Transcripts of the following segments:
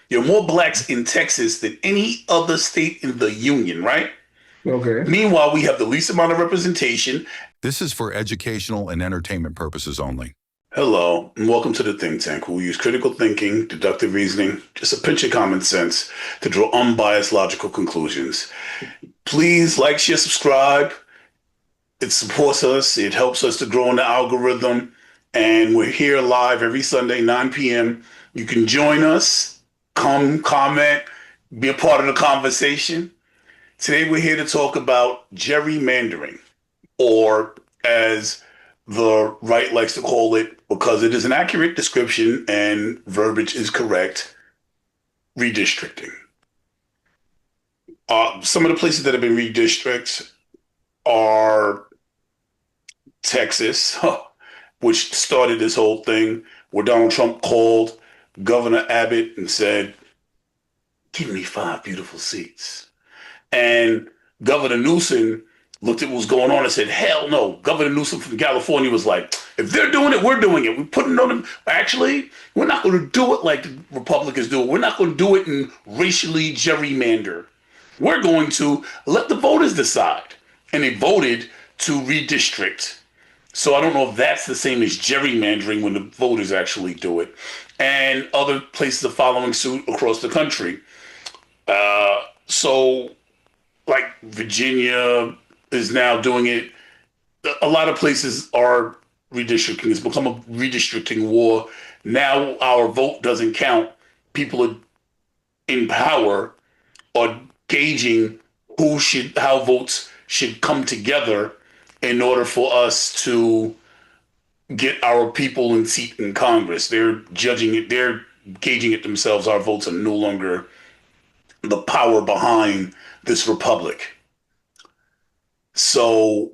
There are more blacks in Texas than any other state in the union, right? Okay. Meanwhile, we have the least amount of representation. This is for educational and entertainment purposes only. Hello, and welcome to the think tank, where we use critical thinking, deductive reasoning, just a pinch of common sense to draw unbiased logical conclusions. Please like, share, subscribe. It supports us. It helps us to grow in the algorithm. And we're here live every Sunday, 9 p.m. You can join us, come comment, be a part of the conversation. Today we're here to talk about gerrymandering, or as the right likes to call it, because it is an accurate description and verbiage is correct, redistricting. Some of the places that have been redistricts are Texas, which started this whole thing, where Donald Trump called Governor Abbott and said, "Give me 5 beautiful seats." And Governor Newsom looked at what was going on and said, "Hell no." Governor Newsom from California was like, "If they're doing it, we're doing it. We're putting it on them. Actually, we're not going to do it like the Republicans do it. We're not going to do it in racially gerrymander. We're going to let the voters decide." And they voted to redistrict. So I don't know if that's the same as gerrymandering when the voters actually do it. And other places are following suit across the country. So like Virginia is now doing it. A lot of places are redistricting. It's become a redistricting war. Now our vote doesn't count. People in power are gauging how votes should come together in order for us to get our people in seat in Congress. They're judging it. They're gauging it themselves. Our votes are no longer the power behind this republic. So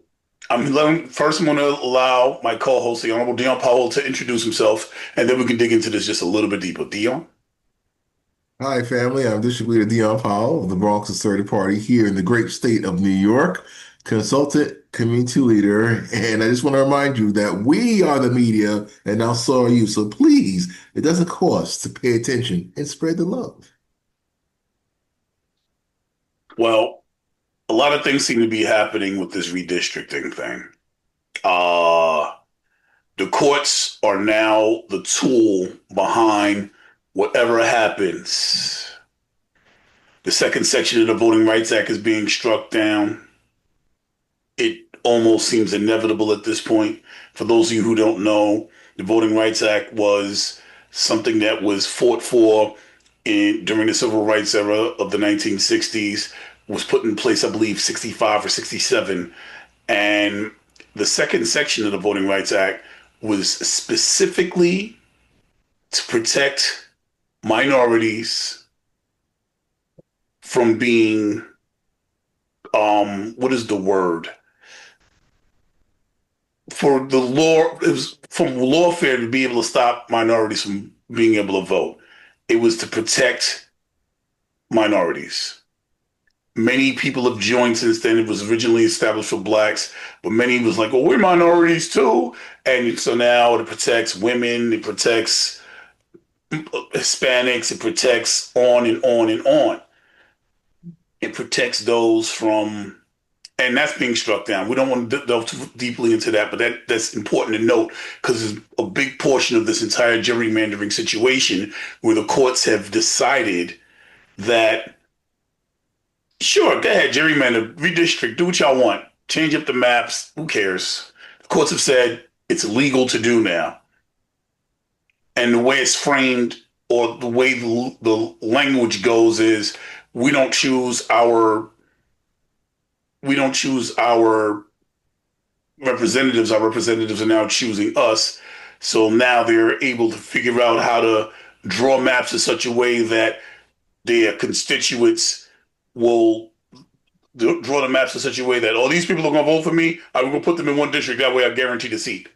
first I'm going to allow my co-host, the Honorable Dion Powell, to introduce himself, and then we can dig into this just a little bit deeper. Dion? Hi, family. I'm District Leader Dion Powell of the Bronx Third Party here in the great state of New York, consultant community leader. And I just want to remind you that we are the media, and now so are you. So please, it doesn't cost to pay attention and spread the love. Well, a lot of things seem to be happening with this redistricting thing. Uh, the courts are now the tool behind whatever happens. The second section of the Voting Rights Act is being struck down. It almost seems inevitable at this point. For those of you who don't know, the Voting Rights Act was something that was fought for during the civil rights era of the 1960s, was put in place, I believe, 65 or 67. And the second section of the Voting Rights Act was specifically to protect minorities from being, what is the word? For the law, it was from lawfare to be able to stop minorities from being able to vote. It was to protect minorities. Many people have joined since then. It was originally established for blacks, but many was like, "Oh, we're minorities too." And so now it protects women, it protects Hispanics, it protects on and on and on. It protects those from, and that's being struck down. We don't want to delve too deeply into that, but that's important to note because there's a big portion of this entire gerrymandering situation where the courts have decided that, sure, go ahead, gerrymander, redistrict, do what y'all want, change up the maps, who cares? The courts have said it's illegal to do now. And the way it's framed, or the way the language goes, is we don't choose our representatives. Our representatives are now choosing us. So now they're able to figure out how to draw maps in such a way that their constituents will draw the maps in such a way that, oh, these people are going to vote for me. I'm going to put them in one district. That way I guarantee the seat,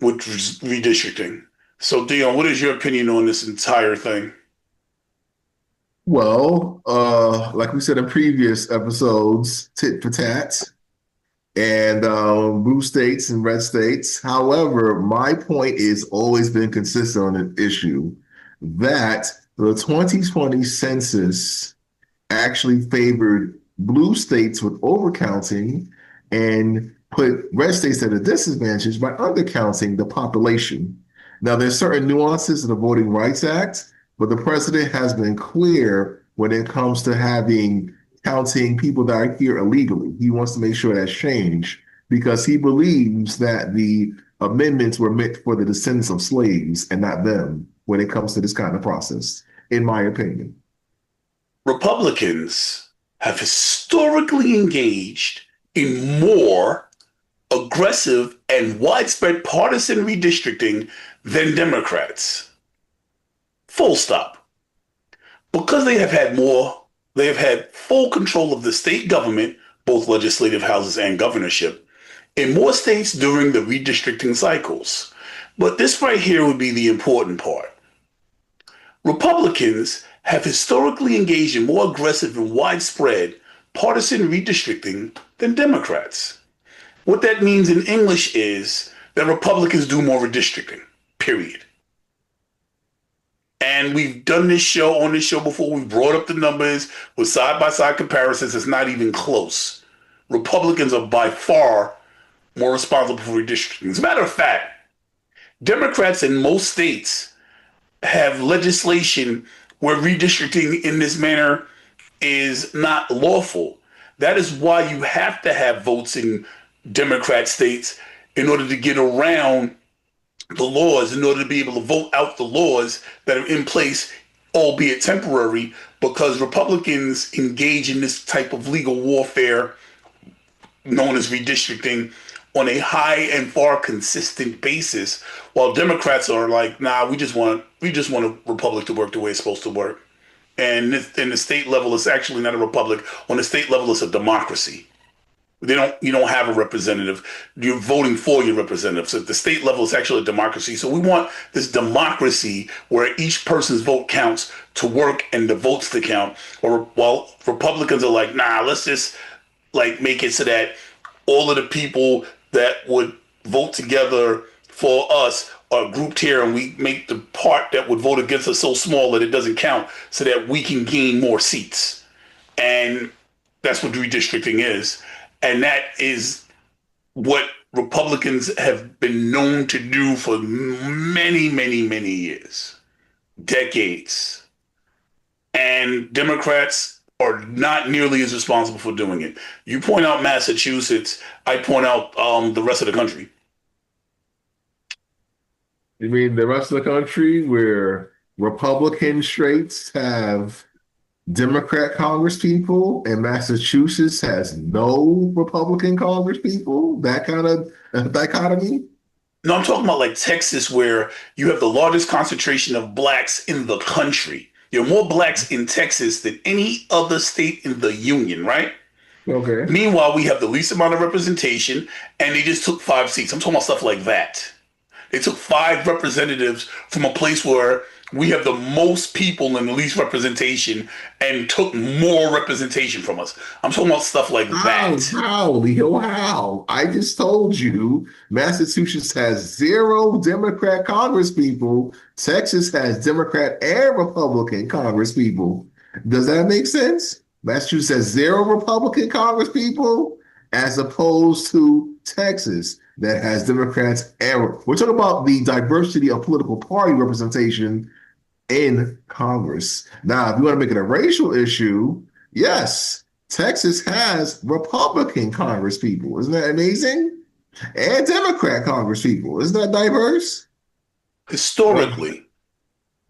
which is redistricting. So, Dion, what is your opinion on this entire thing? Well, like we said in previous episodes, tit for tat and blue states and red states. However, my point is always been consistent on an issue that The 2020 census actually favored blue states with overcounting and put red states at a disadvantage by undercounting the population. Now, there's certain nuances in the Voting Rights Act, but the president has been clear when it comes to having counting people that are here illegally. He wants to make sure that's changed because he believes that the amendments were meant for the descendants of slaves and not them when it comes to this kind of process, in my opinion. Republicans have historically engaged in more aggressive and widespread partisan redistricting than Democrats. Full stop. Because they have had full control of the state government, both legislative houses and governorship, in more states during the redistricting cycles. But this right here would be the important part. Republicans have historically engaged in more aggressive and widespread partisan redistricting than Democrats. What that means in English is that Republicans do more redistricting, period. And we've done this show on this show before. We've brought up the numbers with side-by-side comparisons. It's not even close. Republicans are by far more responsible for redistricting. As a matter of fact, Democrats in most states have legislation where redistricting in this manner is not lawful. That is why you have to have votes in Democrat states in order to get around the laws, in order to be able to vote out the laws that are in place, albeit temporary, because Republicans engage in this type of legal warfare known as redistricting on a high and far consistent basis, while Democrats are like, nah, we just want a republic to work the way it's supposed to work. And in the state level, it's actually not a republic. On the state level, it's a democracy. You don't have a representative. You're voting for your representative. So at the state level, it's actually a democracy. So we want this democracy where each person's vote counts to work and the votes to count. Or while Republicans are like, nah, let's just like make it so that all of the people that would vote together for us are grouped here, and we make the part that would vote against us so small that it doesn't count so that we can gain more seats. And that's what redistricting is. And that is what Republicans have been known to do for many, many, many years, decades. And Democrats are not nearly as responsible for doing it. You point out Massachusetts, I point out the rest of the country. You mean the rest of the country where Republican states have Democrat congresspeople and Massachusetts has no Republican congresspeople? That kind of dichotomy? No, I'm talking about like Texas, where you have the largest concentration of blacks in the country. There are more blacks in Texas than any other state in the union, right? Okay. Meanwhile, we have the least amount of representation, and they just took 5 seats. I'm talking about stuff like that. They took 5 representatives from a place where we have the most people and the least representation and took more representation from us. I'm talking about stuff like that. How, Leo? How? I just told you Massachusetts has 0 Democrat congresspeople. Texas has Democrat and Republican congresspeople. Does that make sense? Massachusetts has 0 Republican congresspeople as opposed to Texas that has Democrats and we're talking about the diversity of political party representation in Congress. Now, if you want to make it a racial issue, yes, Texas has Republican congresspeople. Isn't that amazing? And Democrat congresspeople. Isn't that diverse? Historically,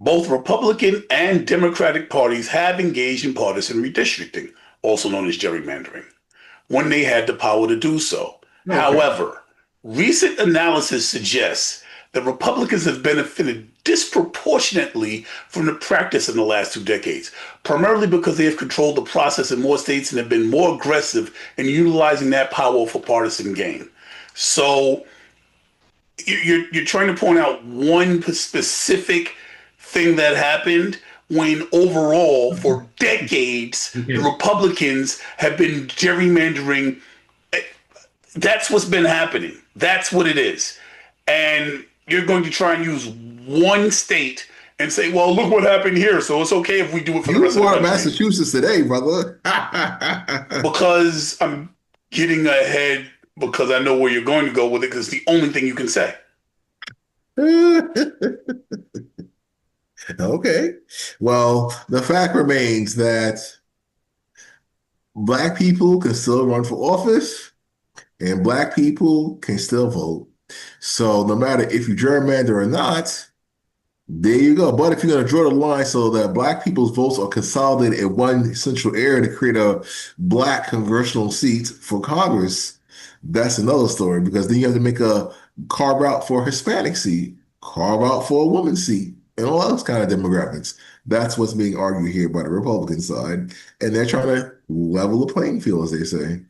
both Republican and Democratic parties have engaged in partisan redistricting, also known as gerrymandering, when they had the power to do so. Okay. However, recent analysis suggests that Republicans have benefited disproportionately from the practice in the last 2 decades, primarily because they have controlled the process in more states and have been more aggressive in utilizing that power for partisan gain. So you're trying to point out one specific thing that happened when overall, for decades, the Republicans have been gerrymandering. That's what's been happening. That's what it is. And you're going to try and use one state and say, well, look what happened here. So it's okay if we do it for the You rest of the brought up country. Massachusetts today, brother. Because I'm getting ahead because I know where you're going to go with it because it's the only thing you can say. Okay. Well, the fact remains that Black people can still run for office and Black people can still vote. So no matter if you gerrymander or not, there you go. But if you're going to draw the line so that Black people's votes are consolidated in one central area to create a Black congressional seat for Congress, that's another story because then you have to make a carve out for a Hispanic seat, carve out for a woman seat, and all those kind of demographics. That's what's being argued here by the Republican side. And they're trying to level the playing field, as they say.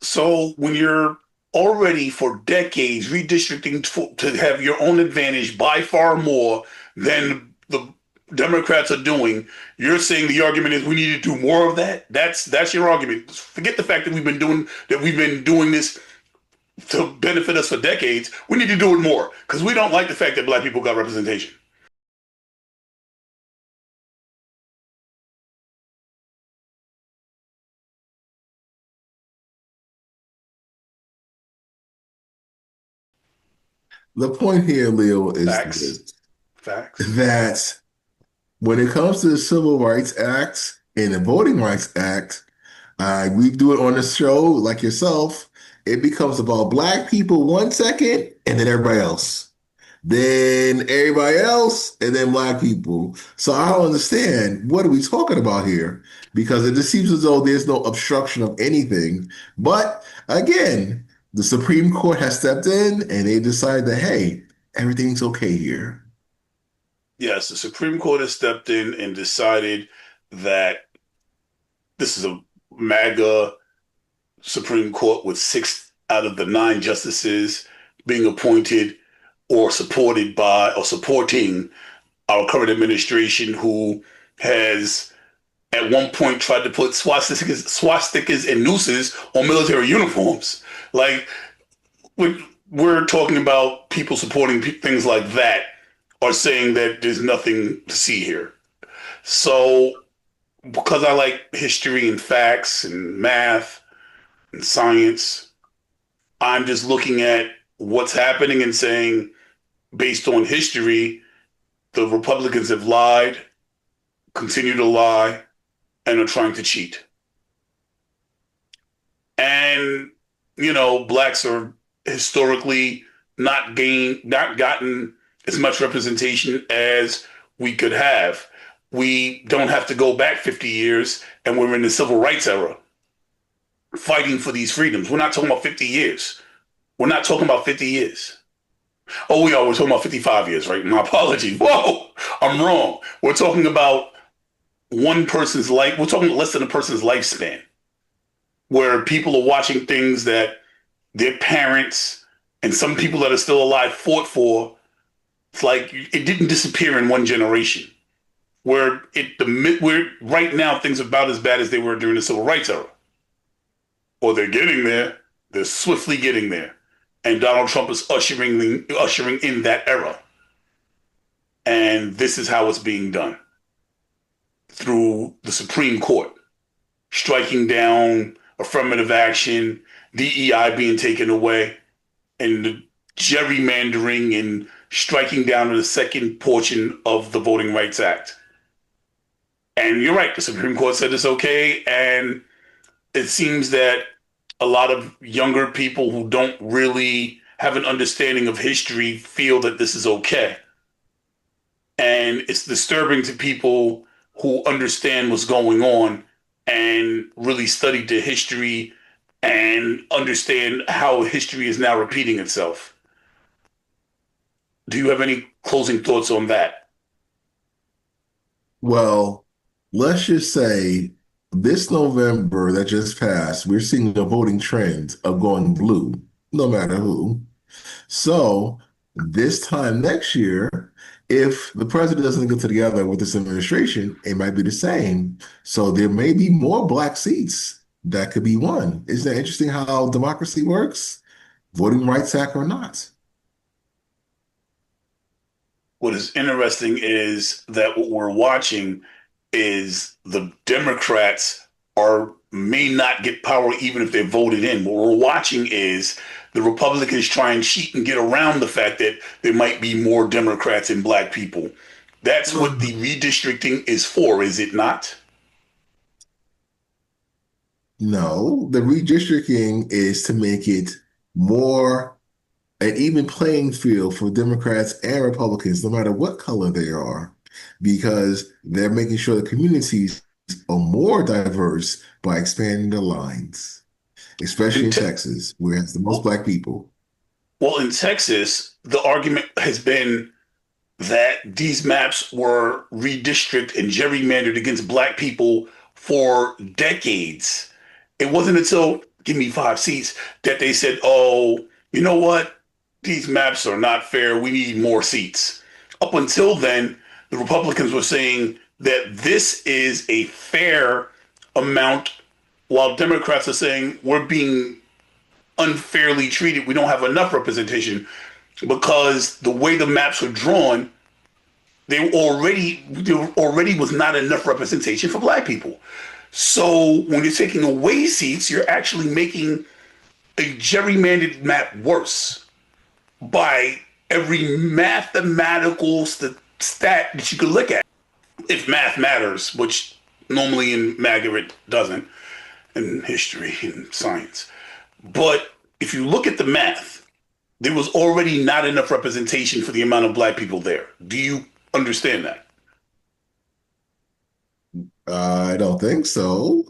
So when you're already for decades redistricting to have your own advantage by far more than the Democrats are doing, you're saying the argument is we need to do more of that. That's your argument. Forget the fact that we've been doing this to benefit us for decades. We need to do it more because we don't like the fact that Black people got representation. The point here, Leo, is Facts, this, facts. that when it comes to the Civil Rights Act and the Voting Rights Act, we do it on the show like yourself. It becomes about Black people 1 second and then everybody else. Then everybody else and then Black people. So I don't understand. What are we talking about here? Because it just seems as though there's no obstruction of anything. But again, the Supreme Court has stepped in and they decided that, hey, everything's okay here. Yes, the Supreme Court has stepped in and decided that this is a MAGA Supreme Court with 6 out of the 9 justices being appointed or supported by or supporting our current administration, who has at one point tried to put swastikas and nooses on military uniforms. Like we're talking about people supporting things like that are saying that there's nothing to see here. So because I like history and facts and math and science, I'm just looking at what's happening and saying, based on history, the Republicans have lied, continue to lie, and are trying to cheat. And, blacks are historically not gotten as much representation as we could have. We don't have to go back 50 years and we're in the civil rights era fighting for these freedoms. We're not talking about 50 years. We're not talking about 50 years. Oh, we are. We're talking about 55 years, right? My apologies. Whoa, I'm wrong. We're talking about one person's life. We're talking less than a person's lifespan, where people are watching things that their parents and some people that are still alive fought for. It's like it didn't disappear in one generation. Where right now things are about as bad as they were during the civil rights era, or they're getting there. They're swiftly getting there, and Donald Trump is ushering in that era. And this is how it's being done through the Supreme Court, striking down affirmative action, DEI being taken away, and the gerrymandering and striking down the second portion of the Voting Rights Act. And you're right, the Supreme Court said it's okay, and it seems that a lot of younger people who don't really have an understanding of history feel that this is okay. And it's disturbing to people who understand what's going on and really studied the history and understand how history is now repeating itself. Do you have any closing thoughts on that? Well, let's just say this November that just passed, we're seeing a voting trend of going blue, no matter who. So this time next year, if the president doesn't get together with this administration, it might be the same. So there may be more Black seats that could be won. Isn't that interesting how democracy works? Voting Rights Act or not? What is interesting is that what we're watching is the Democrats are may not get power even if they're voted in. What we're watching is the Republicans try and cheat and get around the fact that there might be more Democrats and black people. That's what the redistricting is for, is it not? No, the redistricting is to make it more an even playing field for Democrats and Republicans, no matter what color they are, because they're making sure the communities are more diverse by expanding the lines, especially In in te- Texas, where it has the most black people. well, in Texas, the argument has been that these maps were redistricted and gerrymandered against black people for decades. It wasn't until give me 5 seats that they said, oh, you know what? These maps are not fair. We need more seats. Up until then, the Republicans were saying that this is a fair amount, while Democrats are saying we're being unfairly treated. We don't have enough representation because the way the maps were drawn, there already was not enough representation for black people. So when you're taking away seats, you're actually making a gerrymandered map worse by every mathematical stat that you could look at. If math matters, which normally in MAGA it doesn't, in history and science. But if you look at the math, there was already not enough representation for the amount of black people there. Do you understand that? I don't think so.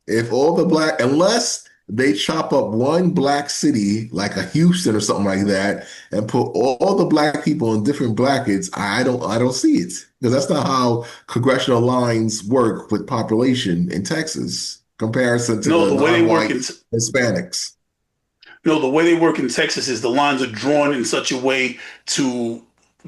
If all the black, unless they chop up one black city like a Houston or something like that and put all the black people in different brackets, I don't see it because that's not how congressional lines work with population in Texas comparison to No, the the way they work non-white in Hispanics. no, the way they work in Texas is the lines are drawn in such a way to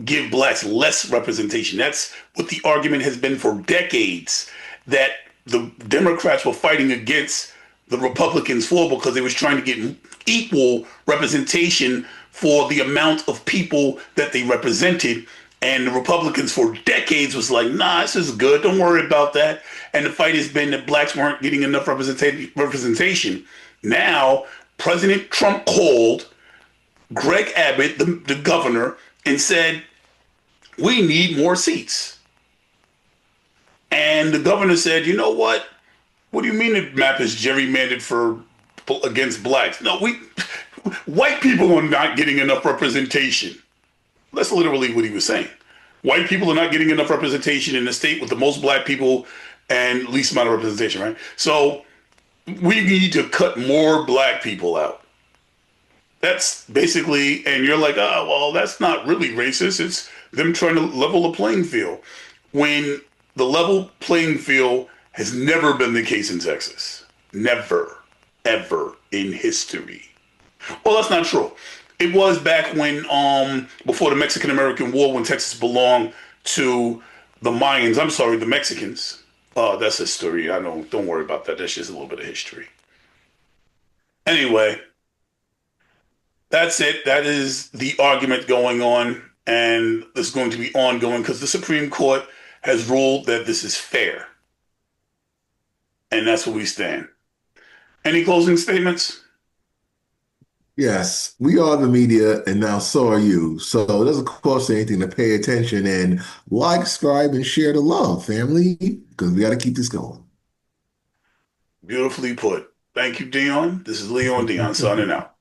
give blacks less representation. That's what the argument has been for decades that the Democrats were fighting against the Republicans for because they was trying to get equal representation for the amount of people that they represented. And the Republicans for decades was like, nah, this is good. Don't worry about that. And the fight has been that blacks weren't getting enough representation. Now, President Trump called Greg Abbott, the governor, and said, we need more seats. And the governor said, you know what? What do you mean the map is gerrymandered for against blacks? No, white people are not getting enough representation. That's literally what he was saying. White people are not getting enough representation in the state with the most black people and least amount of representation, right? So we need to cut more black people out. That's basically, and you're like, oh, well, that's not really racist. It's them trying to level the playing field. When the level playing field has never been the case in Texas. Never, ever in history. Well, that's not true. It was back when, before the Mexican-American War, when Texas belonged to the Mayans. I'm sorry, the Mexicans. That's history. I know. Don't worry about that. That's just a little bit of history. Anyway, that's it. That is the argument going on, and it's going to be ongoing because the Supreme Court has ruled that this is fair, and that's where we stand. Any closing statements? Yes, we are the media, and now so are you. So it doesn't cost anything to pay attention and like, subscribe, and share the love, family, because we got to keep this going. Beautifully put. Thank you, Dion. This is Leon Dion signing out.